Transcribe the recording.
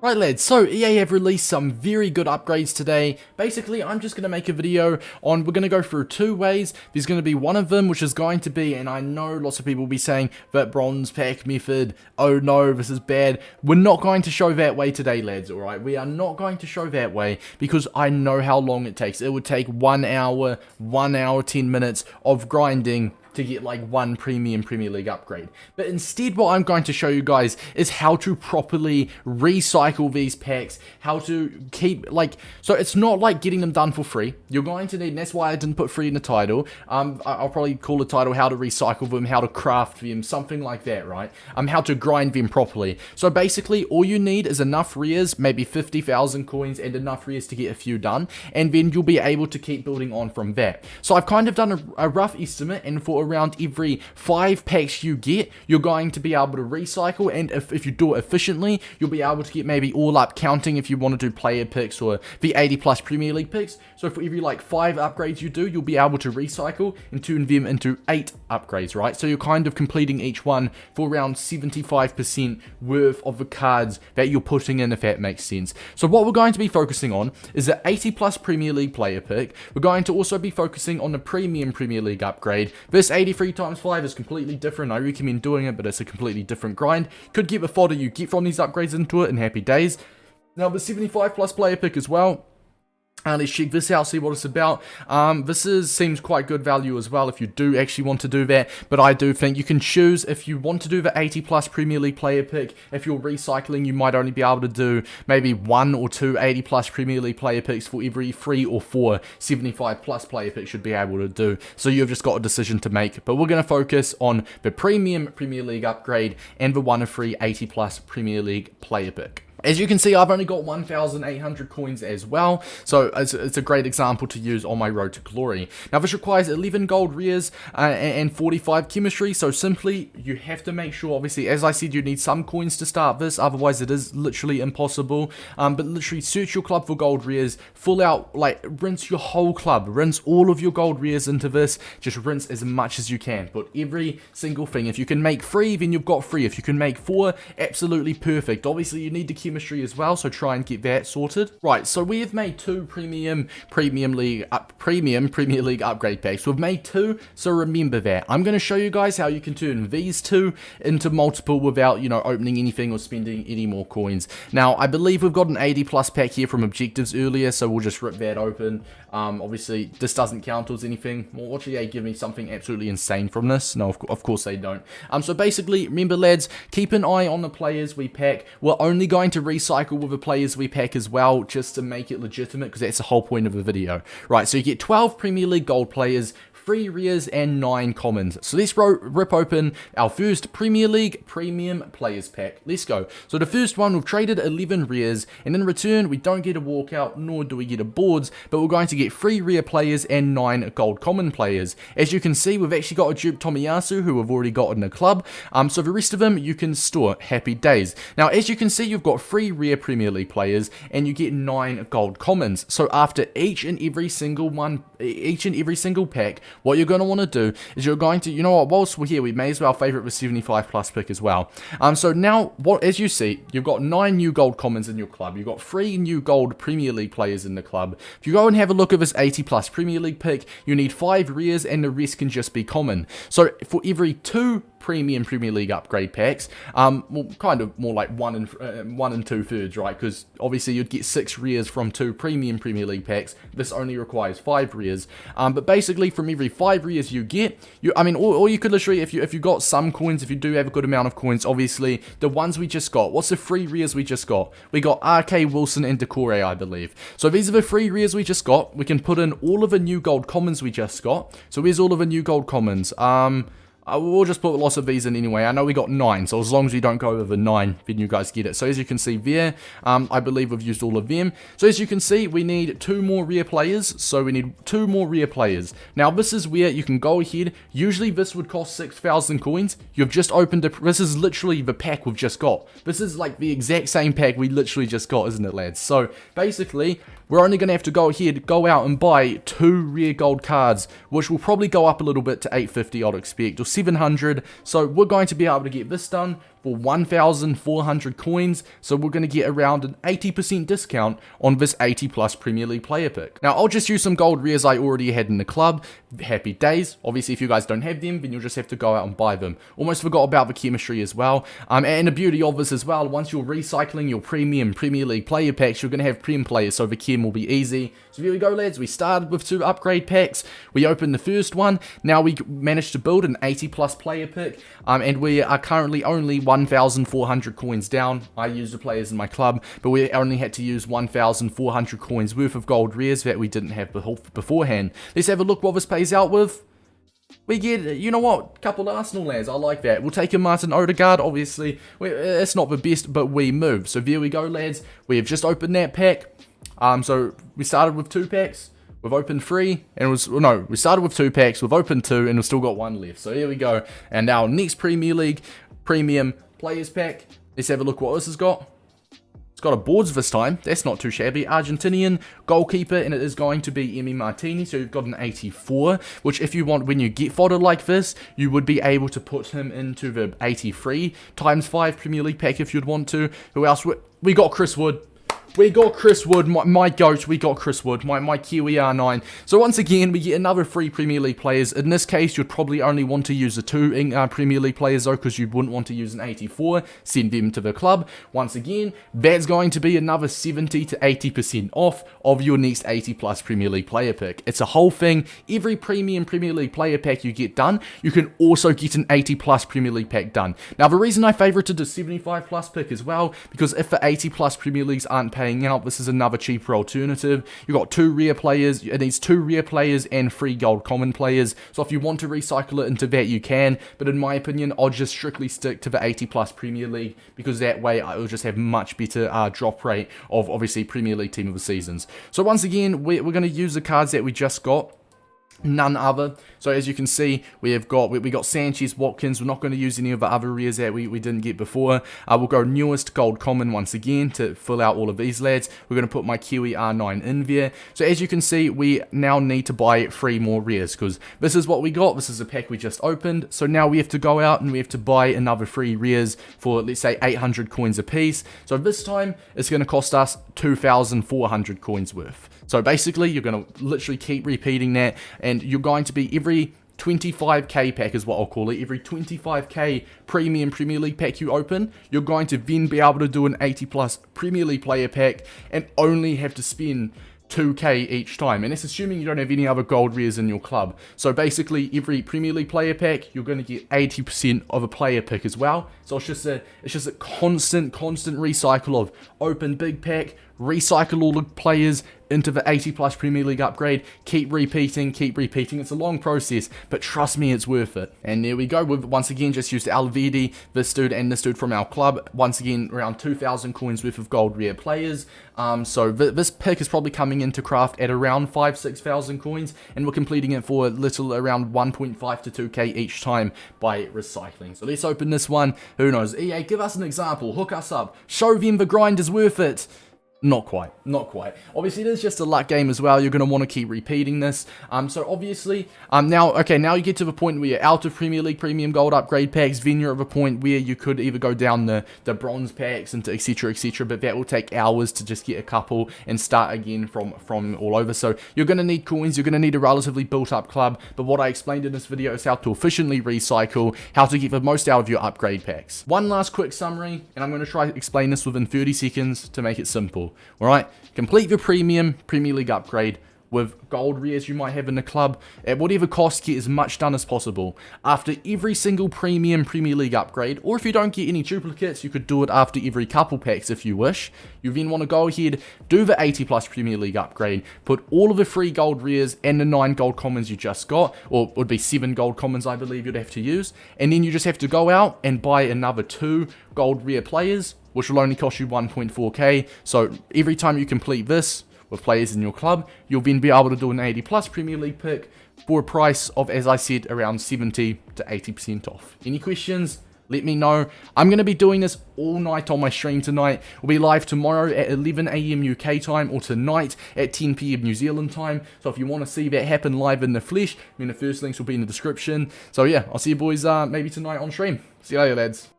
Right lads, so EA have released some very good upgrades today. Basically, I'm just going to make a video on, we're going to go through two ways. There's going to be one of them, which is going to be, and I know lots of people will be saying, that bronze pack method, oh no, this is bad. We're not going to show that way today, lads, alright? We are not going to show that way, because I know how long it takes. It would take 1 hour, 10 minutes of grinding to get like one premium Premier League upgrade. But instead what I'm going to show you guys is how to properly recycle these packs, how to keep like, so it's not like getting them done for free. You're going to need, and that's why I didn't put free in the title. I'll probably call the title how to recycle them, how to craft them, something like that, right? How to grind them properly. So basically all you need is enough rares, maybe 50,000 coins and enough rares to get a few done, and then you'll be able to keep building on from that. So I've kind of done a rough estimate, and for around every 5 packs you get, you're going to be able to recycle, and if you do it efficiently, you'll be able to get maybe all up counting if you want to do player picks or the 80 plus Premier League picks. So for every like 5 upgrades you do, you'll be able to recycle and turn them into 8 upgrades, right? So you're kind of completing each one for around 75% worth of the cards that you're putting in, if that makes sense. So what we're going to be focusing on is the 80 plus Premier League player pick. We're going to also be focusing on the premium Premier League upgrade. This 83 times 5 is completely different. I recommend doing it, but it's a completely different grind. Could get the fodder you get from these upgrades into it, and happy days. Now the 75 plus player pick as well. Let's check this out, see what it's about. Seems quite good value as well if you do actually want to do that, but I do think you can choose if you want to do the 80 plus Premier League player pick. If you're recycling, you might only be able to do maybe 1 or 2 80 plus Premier League player picks for every 3 or 4 75 plus player picks should be able to do. So you've just got a decision to make, but we're going to focus on the premium Premier League upgrade and the 1 of 3 80 plus Premier League player pick. As you can see, I've only got 1,800 coins as well, so it's a great example to use on my road to glory. Now this requires 11 gold rares and 45 chemistry, so simply you have to make sure, obviously as I said, you need some coins to start this, otherwise it is literally impossible. But literally search your club for gold rares, full out, like rinse your whole club, rinse all of your gold rares into this, just rinse as much as you can, put every single thing. If you can make 3, then you've got 3. If you can make 4, absolutely perfect. Obviously you need the chemistry as well, so try and get that sorted. Right, so we have made 2 premium Premier League upgrade packs. We've made 2, so remember that. I'm going to show you guys how you can turn these 2 into multiple without, you know, opening anything or spending any more coins. Now, I believe we've got an 80 plus pack here from objectives earlier, so we'll just rip that open. Obviously, this doesn't count as anything. Well, watch EA give me something absolutely insane from this. No, of course they don't. So basically, remember lads, keep an eye on the players we pack. We're only going to recycle with the players we pack as well, just to make it legitimate, because that's the whole point of the video. Right, so you get 12 Premier League gold players, 3 rares and 9 commons. So let's rip open our first Premier League Premium Players Pack. Let's go. So the first one, we've traded 11 rares, and in return, we don't get a walkout, nor do we get a boards, but we're going to get 3 rare players and 9 gold common players. As you can see, we've actually got a dupe Tomiyasu, who we've already got in the club, so the rest of them you can store. Happy days. Now, as you can see, you've got 3 rare Premier League players, and you get 9 gold commons. So after each and every single pack, what you're going to want to do is you're going to, you know what, whilst we're here, we may as well favorite the 75 plus pick as well. So now, as you see, you've got 9 new gold commons in your club. You've got 3 new gold Premier League players in the club. If you go and have a look at this 80 plus Premier League pick, you need 5 rares and the rest can just be common. So for every 2 premium Premier League upgrade packs, well, kind of more like 1 and 2/3, right? Because obviously you'd get 6 rares from 2 premium Premier League packs. This only requires 5 rares. But basically, from every 5 rares you get, or you could literally, if you got some coins, if you do have a good amount of coins, obviously the ones we just got. What's the 3 rares we just got? We got RK, Wilson, and Decore, I believe. So these are the 3 rares we just got. We can put in all of the new gold commons we just got. So here's all of the new gold commons. We'll just put lots of these in anyway. I know we got 9, so as long as we don't go over 9, then you guys get it. So as you can see there, I believe we've used all of them. So as you can see, we need 2 more rare players. So we need 2 more rare players. Now this is where you can go ahead. Usually this would cost 6,000 coins. You've just opened it. This is literally the pack we've just got. This is like the exact same pack we literally just got, isn't it, lads? So basically, we're only going to have to go out and buy 2 rare gold cards, which will probably go up a little bit to 850, I'd expect, or 700. So we're going to be able to get this done for 1,400 coins, so we're going to get around an 80% discount on this 80 plus Premier League player pick. Now, I'll just use some gold rares I already had in the club. Happy days. Obviously, if you guys don't have them, then you'll just have to go out and buy them. Almost forgot about the chemistry as well. And the beauty of this as well, once you're recycling your premium Premier League player packs, you're going to have prem players, so the chem will be easy. So here we go, lads. We started with 2 upgrade packs. We opened the first one. Now we managed to build an 80 plus player pick, and we are currently only 1,400 coins down. I used the players in my club, but we only had to use 1,400 coins worth of gold rares that we didn't have beforehand. Let's have a look what this pays out with. We get, you know what, couple Arsenal lads, I like that. We'll take a Martin Odegaard, obviously, it's not the best, but we move. So there we go, lads, we have just opened that pack. So we started with 2 packs, we've opened 3, and we started with 2 packs, we've opened 2, and we've still got 1 left. So here we go, and our next Premier League Premium Players Pack, let's have a look what this has got. Got a boards this time, that's not too shabby. Argentinian goalkeeper, and it is going to be Emi Martini, so you've got an 84, which if you want, when you get fodder like this, you would be able to put him into the 83 times 5 Premier League pack if you'd want to. Who else? We got Chris Wood. We got Chris Wood, my goat, we got Chris Wood, my Kiwi R9. So once again, we get another 3 Premier League players. In this case, you'd probably only want to use the 2 Premier League players though, because you wouldn't want to use an 84, send them to the club. Once again, that's going to be another 70 to 80% off of your next 80 plus Premier League player pick. It's a whole thing. Every premium Premier League player pack you get done, you can also get an 80 plus Premier League pack done. Now, the reason I favorited the 75 plus pick as well, because if the 80 plus Premier Leagues aren't paying out, this is another cheaper alternative. You've got 2 rare players, it needs 2 rare players and 3 gold common players, so if you want to recycle it into that you can, but in my opinion I'll just strictly stick to the 80 plus Premier League, because that way I will just have much better drop rate of obviously Premier League team of the seasons. So once again, we're going to use the cards that we just got. None other. So as you can see, we got Sanchez, Watkins. We're not going to use any of the other rares that we didn't get before. We'll go newest gold common once again to fill out all of these lads. We're going to put my Kiwi R9 in there. So as you can see, we now need to buy 3 more rares, because this is what we got. This is a pack we just opened. So now we have to go out and we have to buy another 3 rares for, let's say, 800 coins a piece. So this time it's going to cost us 2,400 coins worth. So basically, you're going to literally keep repeating that, and you're going to be every 25k pack is what I'll call it. Every 25k premium Premier League pack you open, you're going to then be able to do an 80 plus Premier League player pack and only have to spend 2k each time, and that's assuming you don't have any other gold rares in your club. So basically, every Premier League player pack, you're going to get 80% of a player pick as well. So it's just a constant recycle of open big pack, recycle all the players into the 80 plus Premier League upgrade, keep repeating. It's a long process, but trust me, it's worth it. And there we go. We've once again just used Alvedi, this dude and this dude from our club. Once again, around 2,000 coins worth of gold rare players. So this pick is probably coming into craft at around 5,000-6,000 coins, and we're completing it for little around 1.5 to 2k each time by recycling. So let's open this one. Who knows? EA, give us an example, hook us up, show them the grind is worth it. Not quite. Obviously, it is just a luck game as well. You're going to want to keep repeating this. So obviously, now you get to the point where you're out of Premier League Premium Gold upgrade packs. Then you're at a point where you could either go down the bronze packs and etc, but that will take hours to just get a couple and start again from all over. So you're going to need coins. You're going to need a relatively built up club. But what I explained in this video is how to efficiently recycle, how to get the most out of your upgrade packs. One last quick summary, and I'm going to try to explain this within 30 seconds to make it simple. Alright, complete your premium Premier League upgrade with gold rares you might have in the club. At whatever cost, get as much done as possible. After every single premium Premier League upgrade, or if you don't get any duplicates, you could do it after every couple packs if you wish. You then want to go ahead, do the 80 plus Premier League upgrade, put all of the free gold rares and the 9 gold commons you just got, or it would be 7 gold commons I believe you'd have to use, and then you just have to go out and buy another 2 gold rare players, which will only cost you 1.4k. So every time you complete this with players in your club, you'll then be able to do an 80 plus Premier League pick for a price of, as I said, around 70 to 80% off. Any questions? Let me know. I'm going to be doing this all night on my stream tonight. We'll be live tomorrow at 11 AM UK time, or tonight at 10 PM New Zealand time. So if you want to see that happen live in the flesh, the first links will be in the description. So yeah, I'll see you boys maybe tonight on stream. See you later, lads.